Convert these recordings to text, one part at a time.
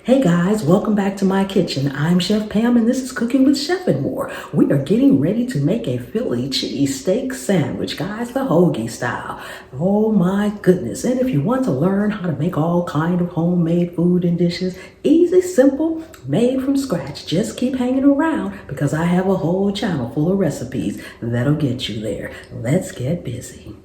Hey guys, welcome back to my kitchen. I'm Chef Pam and this is Cooking with Chef and More. We are getting ready to make a Philly cheesesteak sandwich, guys, the Hoagie style. Oh my goodness. And if you want to learn how to make all kind of homemade food and dishes, easy, simple, made from scratch, just keep hanging around because I have a whole channel full of recipes that'll get you there. Let's get busy.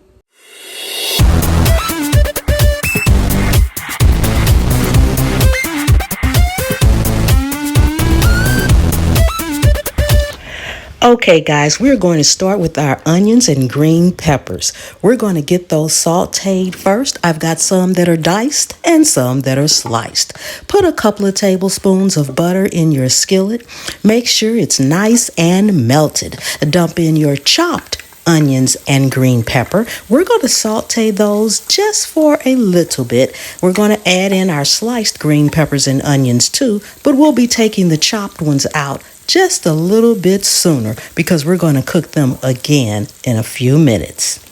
Okay guys, we're going to start with our onions and green peppers. We're going to get those sauteed first. I've got some that are diced and some that are sliced. Put a couple of tablespoons of butter in your skillet. Make sure it's nice and melted. Dump in your chopped onions and green pepper. We're going to saute those just for a little bit. We're going to add in our sliced green peppers and onions too, but we'll be taking the chopped ones out just a little bit sooner because we're going to cook them again in a few minutes.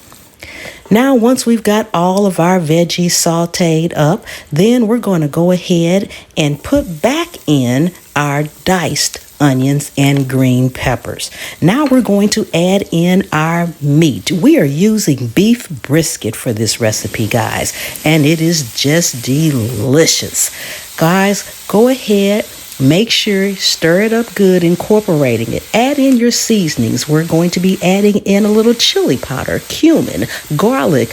Now, once we've got all of our veggies sauteed up, then we're going to go ahead and put back in our diced onions and green peppers. Now we're going to add in our meat. We are using beef brisket for this recipe, guys, and it is just delicious. Guys, go ahead. Make sure you stir it up good, incorporating it. Add in your seasonings. We're going to be adding in a little chili powder, cumin, garlic,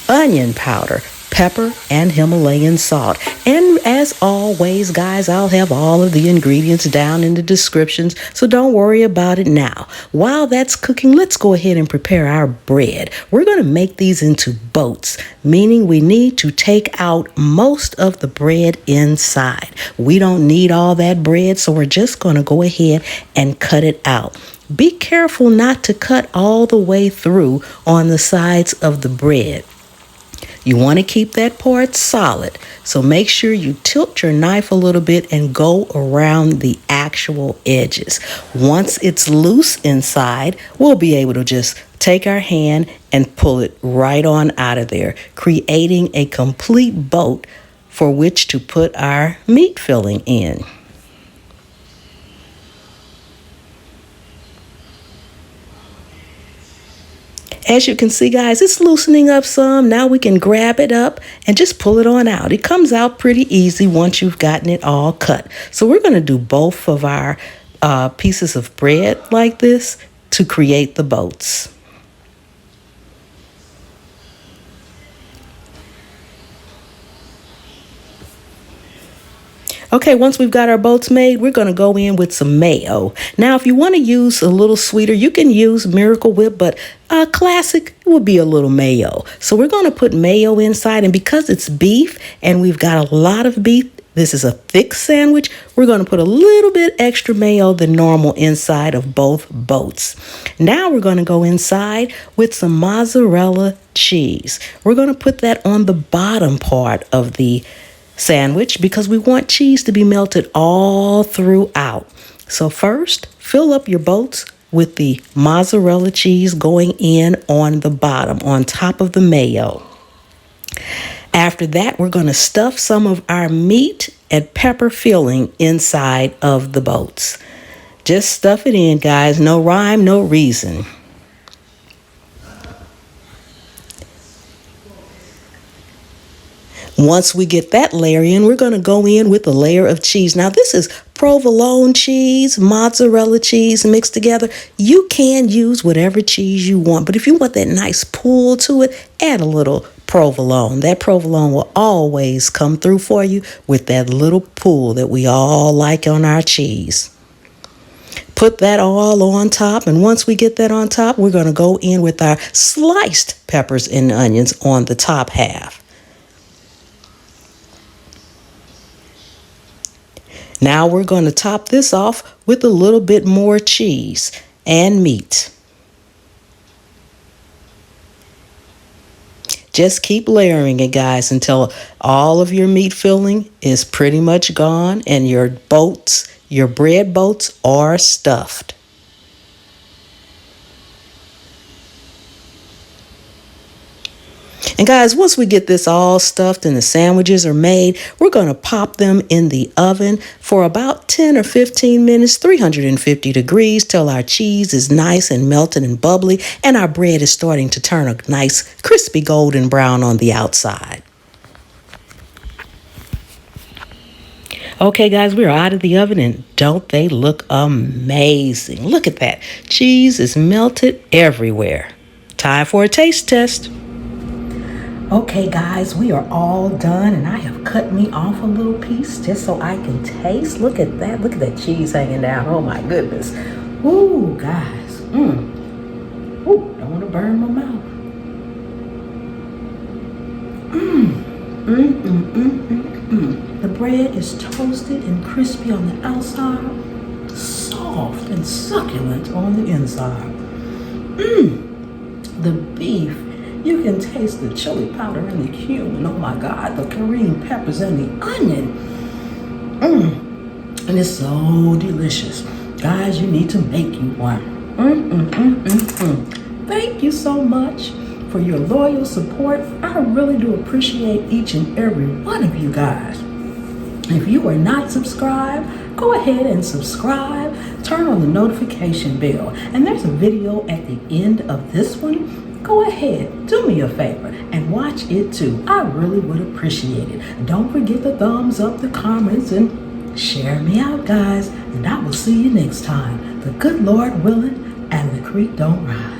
onion powder, pepper, and Himalayan salt. And as always, guys, I'll have all of the ingredients down in the descriptions, so don't worry about it now. While that's cooking, let's go ahead and prepare our bread. We're going to make these into boats, meaning we need to take out most of the bread inside. We don't need all that bread, so we're just going to go ahead and cut it out. Be careful not to cut all the way through on the sides of the bread. You want to keep that part solid, so make sure you tilt your knife a little bit and go around the actual edges. Once it's loose inside, we'll be able to just take our hand and pull it right on out of there, creating a complete boat for which to put our meat filling in. As you can see, guys, it's loosening up some. Now we can grab it up and just pull it on out. It comes out pretty easy once you've gotten it all cut. So we're going to do both of our pieces of bread like this to create the boats. Okay, once we've got our boats made, we're going to go in with some mayo. Now, if you want to use a little sweeter, you can use Miracle Whip, but classic would be a little mayo. So we're going to put mayo inside, and because it's beef and we've got a lot of beef, this is a thick sandwich, we're going to put a little bit extra mayo than normal inside of both boats. Now we're going to go inside with some mozzarella cheese. We're going to put that on the bottom part of the sandwich because we want cheese to be melted all throughout. So first, fill up your boats with the mozzarella cheese going in on the bottom, on top of the mayo. After that, we're going to stuff some of our meat and pepper filling inside of the boats. Just stuff it in, guys. No rhyme, no reason. Once we get that layer in, we're going to go in with a layer of cheese. Now, this is provolone cheese, mozzarella cheese mixed together. You can use whatever cheese you want, but if you want that nice pull to it, add a little provolone. That provolone will always come through for you with that little pull that we all like on our cheese. Put that all on top, and once we get that on top, we're going to go in with our sliced peppers and onions on the top half. Now we're going to top this off with a little bit more cheese and meat. Just keep layering it, guys, until all of your meat filling is pretty much gone and your boats, your bread boats, are stuffed. And guys, once we get this all stuffed and the sandwiches are made, we're going to pop them in the oven for about 10 or 15 minutes, 350 degrees, till our cheese is nice and melted and bubbly and our bread is starting to turn a nice crispy golden brown on the outside. Okay, guys, we're out of the oven, and don't they look amazing? Look at that. Cheese is melted everywhere. Time for a taste test. Okay, guys, we are all done, and I have cut me off a little piece just so I can taste. Look at that. Look at that cheese hanging down. Oh, my goodness. Ooh, guys. Ooh, don't want to burn my mouth. The bread is toasted and crispy on the outside, soft and succulent on the inside. The beef, you can taste the chili powder and the cumin. Oh my God, the green peppers and the onion. And it's so delicious. Guys, you need to make you one. Thank you so much for your loyal support. I really do appreciate each and every one of you guys. If you are not subscribed, go ahead and subscribe. Turn on the notification bell. And there's a video at the end of this one. Go ahead, do me a favor and watch it too. I really would appreciate it. Don't forget the thumbs up, the comments, and share me out, guys. And I will see you next time. The good Lord willing and the creek don't rise.